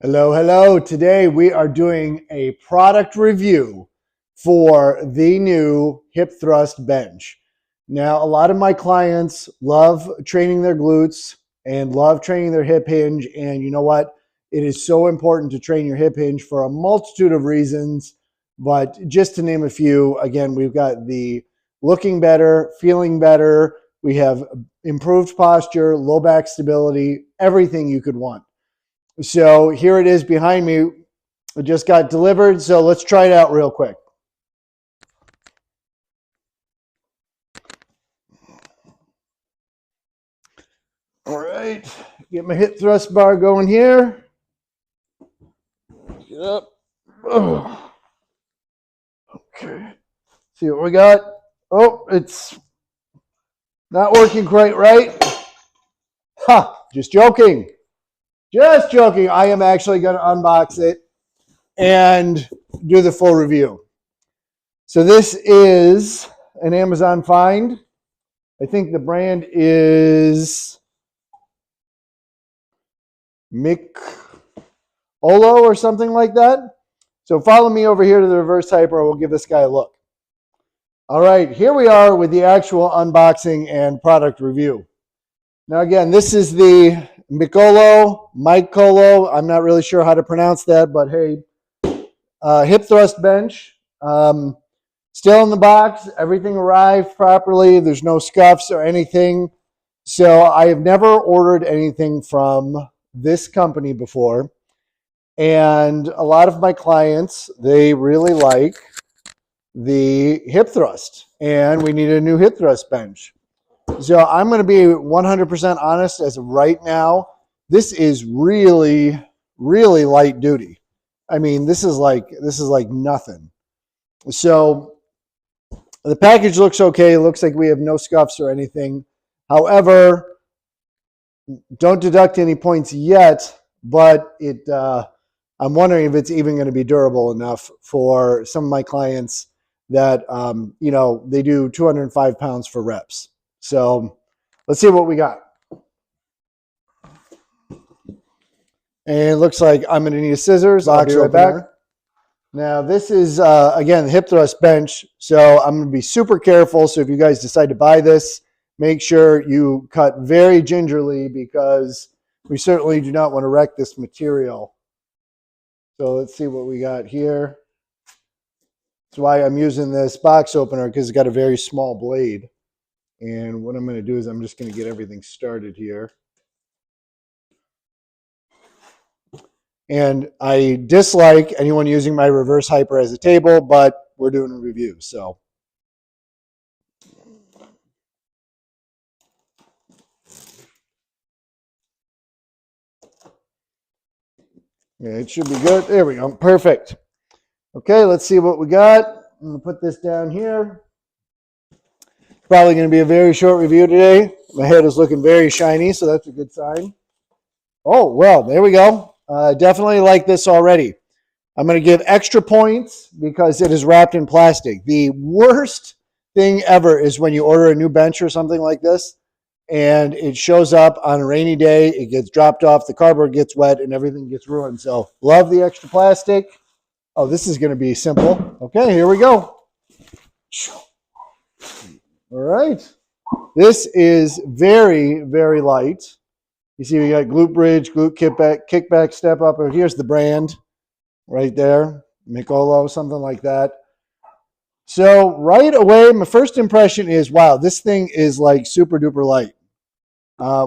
Hello, hello. Today we are doing a product review for the new hip thrust bench. Now, a lot of my clients love training their glutes and love training their hip hinge. And you know what? It is so important to train your hip hinge for a multitude of reasons. But just to name a few, again, we've got the looking better, feeling better. We have improved posture, low back stability, everything you could want. So here it is behind me. It just got delivered. So let's try it out real quick. All right. Get my hip thrust bar going here. Get up. Oh. Okay. See what we got. Oh, it's not working quite right. Ha! Just joking. Just joking. I am actually going to unbox it and do the full review. So this is an Amazon find. I think the brand is Mikolo or something like that. So follow me over here to the reverse hyper. We'll give this guy a look. All right, here we are with the actual unboxing and product review. Now again, this is the Mikolo. I'm not really sure how to pronounce that, but hey, hip thrust bench. Still in the box. Everything arrived properly. There's no scuffs or anything. So I have never ordered anything from this company before. And a lot of my clients, they really like the hip thrust. And we need a new hip thrust bench. So I'm going to be 100% honest as of right now. This is really, really light duty. I mean, this is like nothing. So the package looks okay. It looks like we have no scuffs or anything. However, don't deduct any points yet, but I'm wondering if it's even going to be durable enough for some of my clients that, they do 205 pounds for reps. So let's see what we got. And it looks like I'm going to need a scissors. I'll be right back. Now, this is, again, the hip thrust bench. So I'm going to be super careful. So if you guys decide to buy this, make sure you cut very gingerly because we certainly do not want to wreck this material. So let's see what we got here. That's why I'm using this box opener because it's got a very small blade. And what I'm going to do is I'm just going to get everything started here. And I dislike anyone using my reverse hyper as a table, but we're doing a review, so. Yeah, it should be good. There we go. Perfect. Okay, let's see what we got. I'm going to put this down here. Probably going to be a very short review today. My head is looking very shiny, so that's a good sign. Oh, well, there we go. Definitely like this already. I'm going to give extra points because it is wrapped in plastic. The worst thing ever is when you order a new bench or something like this, and it shows up on a rainy day, it gets dropped off, the cardboard gets wet, and everything gets ruined. So love the extra plastic. Oh, this is going to be simple. Okay, here we go. All right. This is very, very light. You see we got glute bridge, glute kickback, step up. Or here's the brand right there, Mikolo, something like that. So right away, my first impression is, wow, this thing is like super duper light.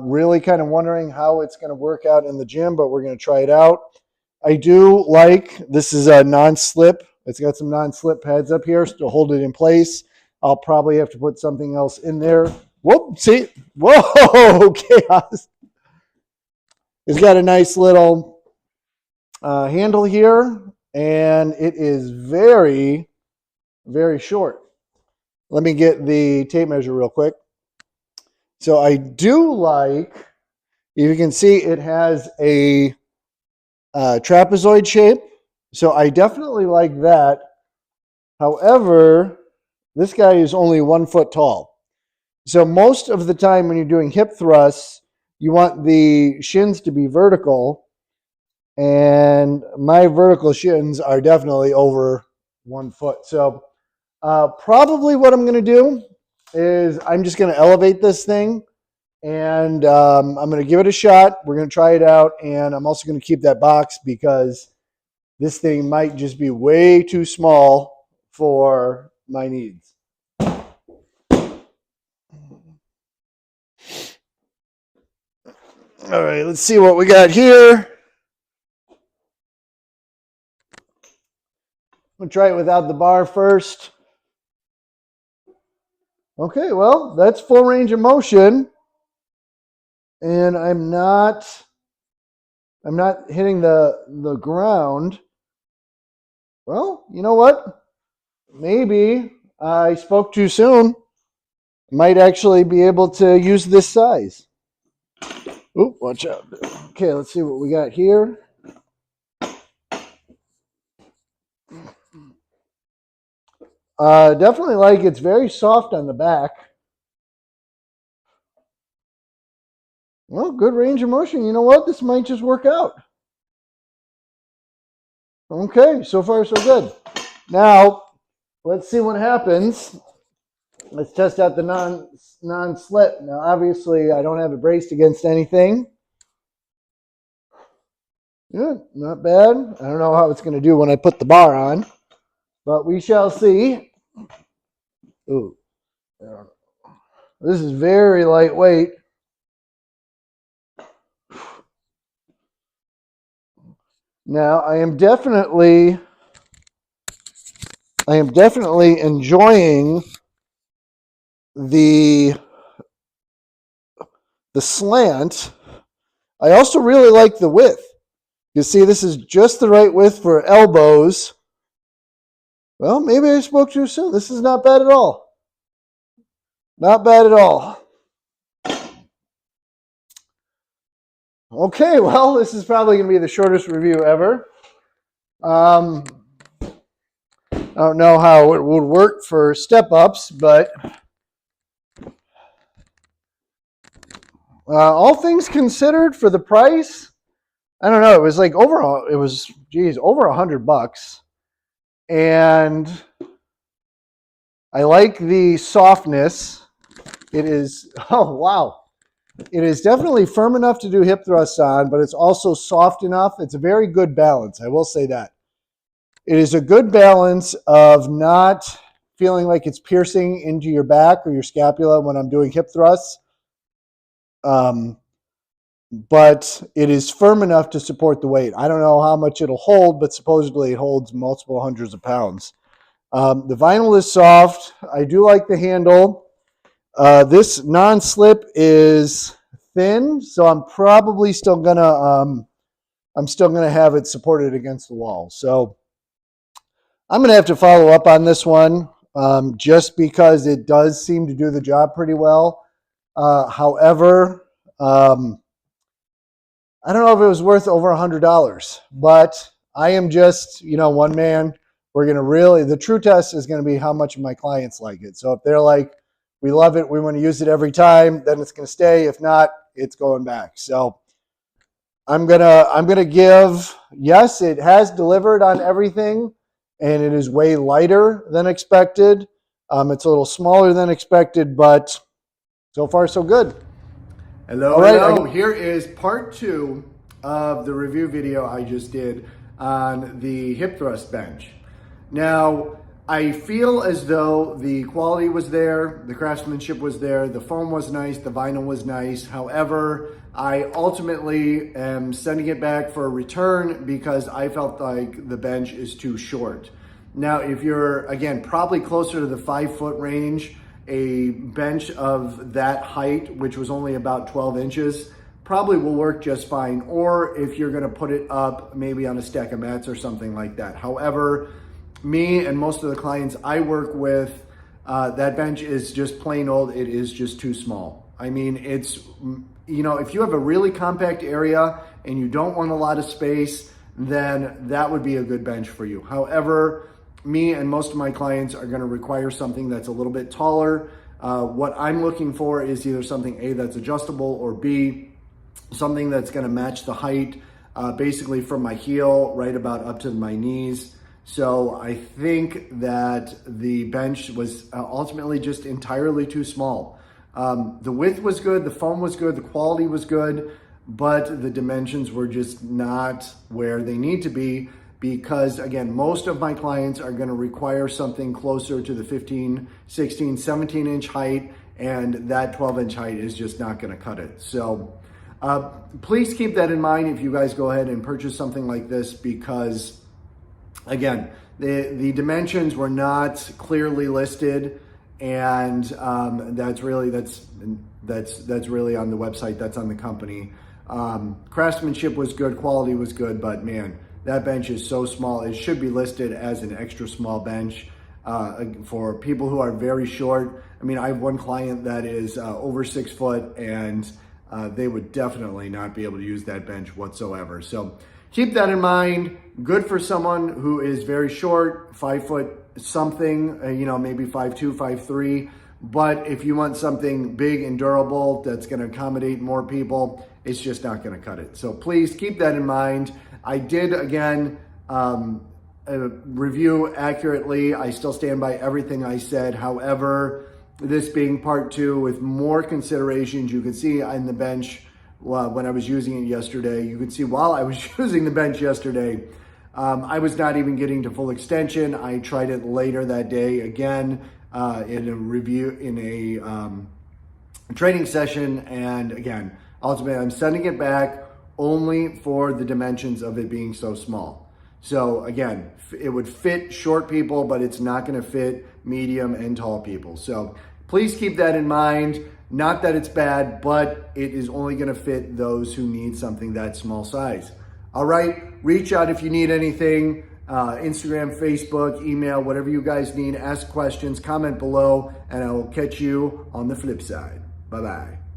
Really kind of wondering how it's going to work out in the gym, but we're going to try it out. I do like, this is a non-slip. It's got some non-slip pads up here to hold it in place. I'll probably have to put something else in there. Whoop, see? Whoa, chaos. It's got a nice little handle here, and it is very, very short. Let me get the tape measure real quick. So I do like, you can see it has a trapezoid shape. So I definitely like that. However, this guy is only 1 foot tall. So most of the time when you're doing hip thrusts, you want the shins to be vertical. and my vertical shins are definitely over 1 foot. So probably what I'm going to do is I'm just going to elevate this thing, and I'm going to give it a shot. We're going to try it out, and I'm also going to keep that box because this thing might just be way too small for my needs. All right, let's see what we got here. I'm going to try it without the bar first. Okay, well, that's full range of motion. And I'm not hitting the ground. Well, you know what? Maybe I spoke too soon. I might actually be able to use this size. Oop, watch out. Okay, let's see what we got here. Definitely like it's very soft on the back. Well, good range of motion. You know what? This might just work out. Okay, so far so good. Now, let's see what happens. Let's test out the non-slip. Now, obviously, I don't have it braced against anything. Yeah, not bad. I don't know how it's going to do when I put the bar on, but we shall see. Ooh, this is very lightweight. Now, I am definitely enjoying the slant. I also really like the width. You see, this is just the right width for elbows. Well, maybe I spoke too soon. This is not bad at all. Not bad at all. Okay, well, this is probably going to be the shortest review ever. I don't know how it would work for step-ups, but all things considered, for the price, I don't know. It was like over $100, and I like the softness. It is, oh wow, it is definitely firm enough to do hip thrusts on, but it's also soft enough. It's a very good balance. I will say that. It is a good balance of not feeling like it's piercing into your back or your scapula when I'm doing hip thrusts. But it is firm enough to support the weight. I don't know how much it'll hold, but supposedly it holds multiple hundreds of pounds. The vinyl is soft. I do like the handle. This non-slip is thin, so I'm probably still gonna have it supported against the wall. So I'm gonna have to follow up on this one, just because it does seem to do the job pretty well. However, I don't know if it was worth over $100, but I am just, one man. We're going to the true test is going to be how much of my clients like it. So if they're like, we love it, we want to use it every time, then it's going to stay. If not, it's going back. So I'm going to give, yes, it has delivered on everything, and it is way lighter than expected. It's a little smaller than expected, but so far so good. Hello. All right, hello. Here is part 2 of the review video I just did on the hip thrust bench. Now, I feel as though the quality was there, the craftsmanship was there, the foam was nice, the vinyl was nice. However, I ultimately am sending it back for a return because I felt like the bench is too short. Now, if you're, again, probably closer to the 5-foot range, a bench of that height, which was only about 12 inches, probably will work just fine. Or if you're gonna put it up maybe on a stack of mats or something like that. However, me and most of the clients I work with, that bench is just plain old. It is just too small. I mean, it's, if you have a really compact area and you don't want a lot of space, then that would be a good bench for you. However, me and most of my clients are going to require something that's a little bit taller. What I'm looking for is either something A, that's adjustable, or B, something that's going to match the height basically from my heel right about up to my knees. So I think that the bench was ultimately just entirely too small. The width was good, the foam was good, the quality was good, but the dimensions were just not where they need to be, because again, most of my clients are going to require something closer to the 15, 16, 17 inch height, and that 12 inch height is just not going to cut it. So please keep that in mind if you guys go ahead and purchase something like this, because again, the dimensions were not clearly listed, and that's really on the website, that's on the company. Craftsmanship was good, quality was good, but man, that bench is so small. It should be listed as an extra small bench for people who are very short. I mean, I have one client that is over 6 foot, and they would definitely not be able to use that bench whatsoever. So keep that in mind. Good for someone who is very short, 5 foot something, maybe 5'2", 5'3". But if you want something big and durable that's going to accommodate more people, it's just not going to cut it. So please keep that in mind. I did, again, review accurately. I still stand by everything I said. However, this being part 2 with more considerations, you can see on the bench when I was using it yesterday, you can see while I was using the bench yesterday, I was not even getting to full extension. I tried it later that day again in a review, in a training session, and again, ultimately I'm sending it back only for the dimensions of it being so small. So again, it would fit short people, but it's not going to fit medium and tall people. So please keep that in mind. Not that it's bad, but it is only going to fit those who need something that small size. All right, reach out if you need anything. Instagram, Facebook, email, whatever you guys need. Ask questions, comment below, and I will catch you on the flip side. Bye-bye.